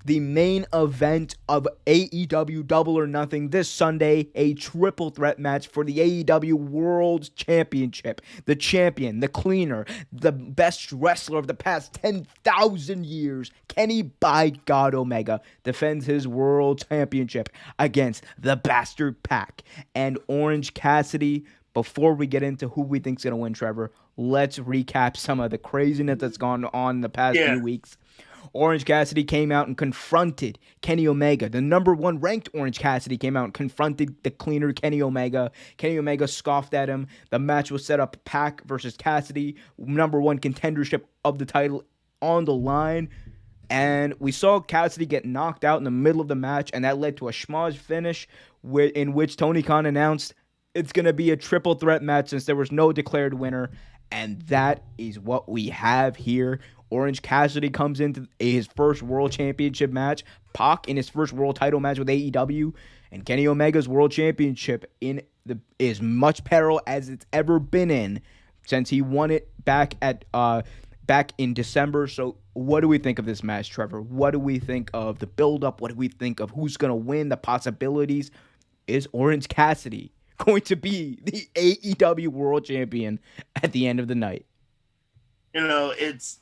the main event of AEW Double or Nothing this Sunday, a triple threat match for the AEW World Championship. The champion, the cleaner, the best wrestler of the past 10,000 years, Kenny by God Omega, defends his World Championship against the Bastard Pack and Orange Cassidy. Before we get into who we think's going to win, Trevor, let's recap some of the craziness that's gone on in the past few weeks. Orange Cassidy came out and confronted Kenny Omega. The number one ranked Orange Cassidy came out and confronted the cleaner Kenny Omega. Kenny Omega scoffed at him. The match was set up Pac versus Cassidy, number one contendership of the title on the line. And we saw Cassidy get knocked out in the middle of the match, and that led to a schmoz finish in which Tony Khan announced it's going to be a triple threat match since there was no declared winner. And that is what we have here. Orange Cassidy comes into his first world championship match. Pac in his first world title match with AEW. And Kenny Omega's world championship is much peril as it's ever been in since he won it back in December. So what do we think of this match, Trevor? What do we think of the build-up? What do we think of who's going to win, the possibilities? Is Orange Cassidy going to be the AEW world champion at the end of the night? It's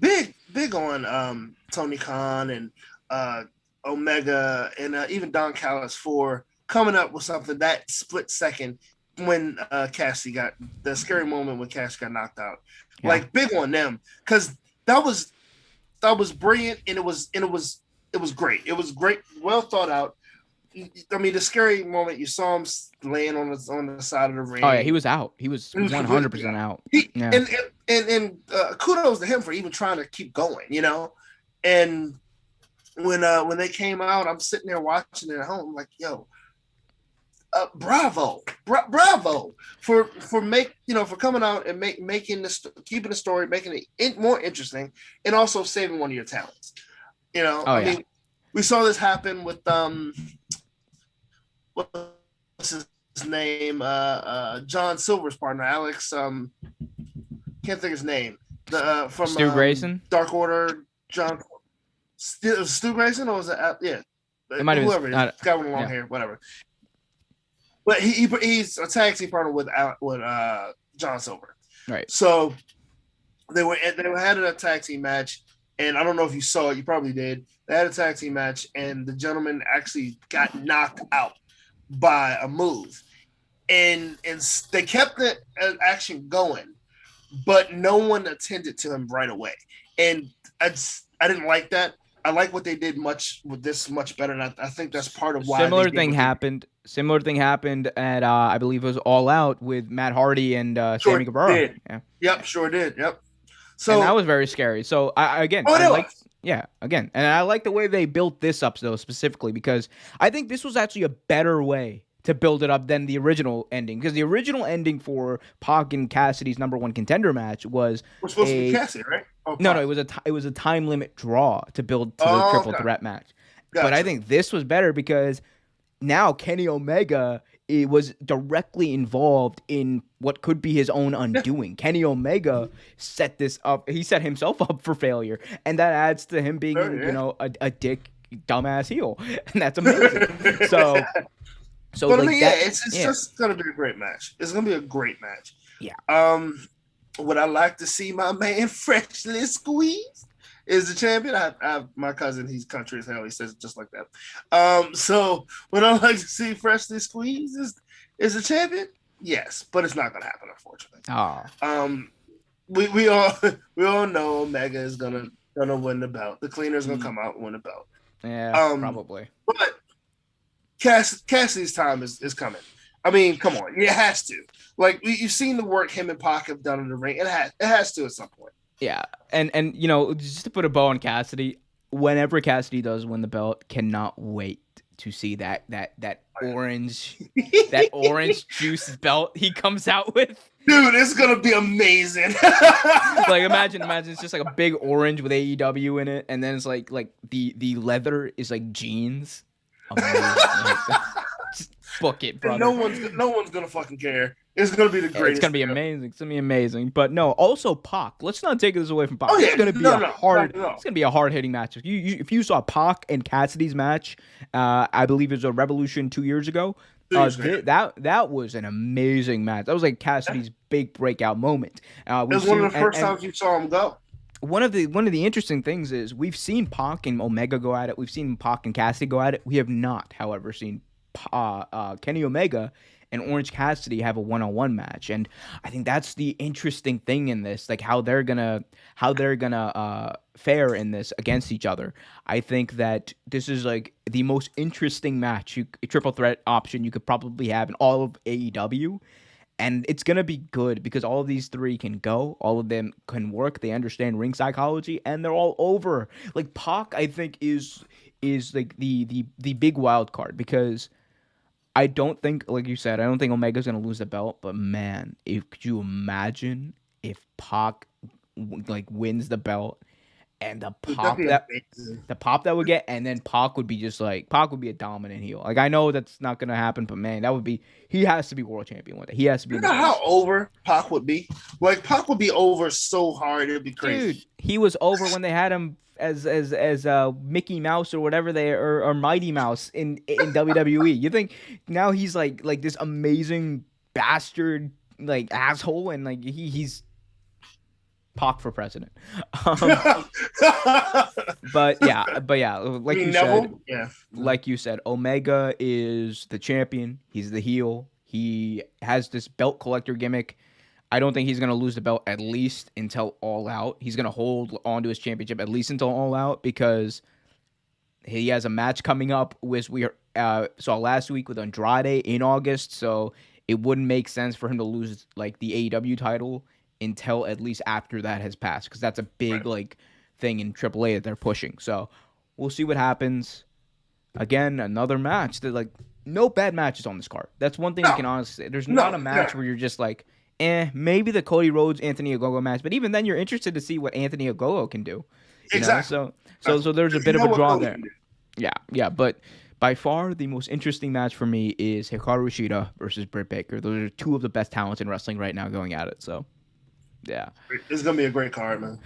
big on Tony Khan and Omega and even Don Callis for coming up with something that split second when Cassidy got the scary moment when Cassidy got knocked out. Yeah. Like big on them because that was brilliant and it was great. It was great, well thought out. I mean, the scary moment you saw him laying on the side of the ring. Oh yeah, he was out. He was 100% out. And kudos to him for even trying to keep going. And when they came out, I'm sitting there watching it at home, like, yo, bravo for coming out and making this, keeping the story, making it more interesting, and also saving one of your talents. I mean, we saw this happen with what's his name? John Silver's partner, Alex. Can't think of his name. From Stu Grayson, Dark Order. John Stu Grayson, or was it? Yeah, it might have whoever. Been, guy with long hair, whatever. But he's a tag team partner with John Silver. Right. So they had a tag team match, and I don't know if you saw it. You probably did. They had a tag team match, and the gentleman actually got knocked out by a move, and they kept the action going, but no one attended to him right away, and I didn't like that. I like what they did much better, and I think that's part of why. Similar thing happened at I believe it was All Out with Matt Hardy and Sammy Guevara. Did. Yeah. Yep, sure did. Yep. So and that was very scary. So I like the way they built this up though, specifically because I think this was actually a better way to build it up than the original ending, because the original ending for Pac and Cassidy's number one contender match was supposed to be Cassidy, right? No, it was a time limit draw to build to the triple threat match. Gotcha. But I think this was better because now Kenny Omega was directly involved in what could be his own undoing. Kenny Omega set this up. He set himself up for failure, and that adds to him being, a dick, dumbass heel, and that's amazing. So but like it's just gonna be a great match. It's gonna be a great match. Yeah. Would I like to see my man Freshly Squeezed is the champion? I my cousin, he's country as hell. He says it just like that. So would I like to see Freshly Squeezed is the champion? Yes, but it's not gonna happen, unfortunately. We all know Omega is gonna win the belt. The cleaner's gonna come out and win the belt. Yeah, probably. But Cassidy's time is coming. I mean, come on, it has to. Like you've seen the work him and Pac have done in the ring. It has to at some point. Yeah, and just to put a bow on Cassidy, whenever Cassidy does win the belt, cannot wait to see that orange juice belt he comes out with. Dude, it's gonna be amazing. Like imagine it's just like a big orange with AEW in it, and then it's like the leather is like jeans. Amazing. Just book it, And brother. no one's gonna fucking care. It's gonna be the It's greatest. gonna be amazing. It's gonna be amazing. But no, also Pac. Let's not take this away from Pac. Oh This is yeah, gonna be no, a no, hard. no, It's gonna be a hard hitting match. If you saw Pac and Cassidy's match, I believe it was a Revolution 2 years ago. That was an amazing match. That was like Cassidy's big breakout moment. It was one of the first times you saw him go. One of the interesting things is we've seen Pac and Omega go at it. We've seen Pac and Cassidy go at it. We have not, however, seen Kenny Omega and Orange Cassidy have a one-on-one match, and I think that's the interesting thing in this, like how they're gonna fare in this against each other. I think that this is like the most interesting match, a triple threat option you could probably have in all of AEW. And it's going to be good because all of these three can go. All of them can work. They understand ring psychology, and they're all over. Like Pac, I think, is like the big wild card because I don't think, like you said, I don't think Omega's going to lose the belt. But man, could you imagine if Pac like wins the belt and the pop that would get, and then Pac would be a dominant heel. Like I know that's not gonna happen, but man, he has to be world champion one day. He has to be. You know how over Pac would be? Like Pac would be over so hard, it'd be crazy. Dude, he was over when they had him as Mickey Mouse or whatever or Mighty Mouse in WWE. You think now he's like this amazing bastard like asshole, and like he's Pac for president. But yeah, like you said, like you said, Omega is the champion. He's the heel. He has this belt collector gimmick. I don't think he's gonna lose the belt at least until All Out. He's gonna hold on to his championship at least until All Out because he has a match coming up, which we saw last week with Andrade in August. So it wouldn't make sense for him to lose like the AEW title until at least after that has passed, because that's a big like thing in AAA that they're pushing. So we'll see what happens. Again, another match. That like no bad matches on this card. That's one thing we can honestly say. There's not a match where you're just like, maybe the Cody Rhodes Anthony Ogogo match, but even then you're interested to see what Anthony Ogogo can do. Exactly. So there's a bit of a draw there. Yeah, but by far the most interesting match for me is Hikaru Shida versus Britt Baker. Those are two of the best talents in wrestling right now going at it. So yeah, it's gonna be a great card, man.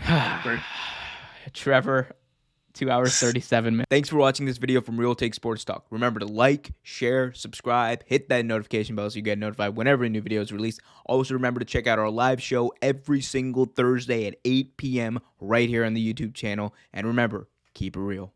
Great. Trevor, 2 hours 37 minutes. Thanks for watching this video from Real Take Sports Talk. Remember to like, share, subscribe, hit that notification bell so you get notified whenever a new video is released. Also remember to check out our live show every single Thursday at 8 p.m. right here on the YouTube channel. And remember, keep it real.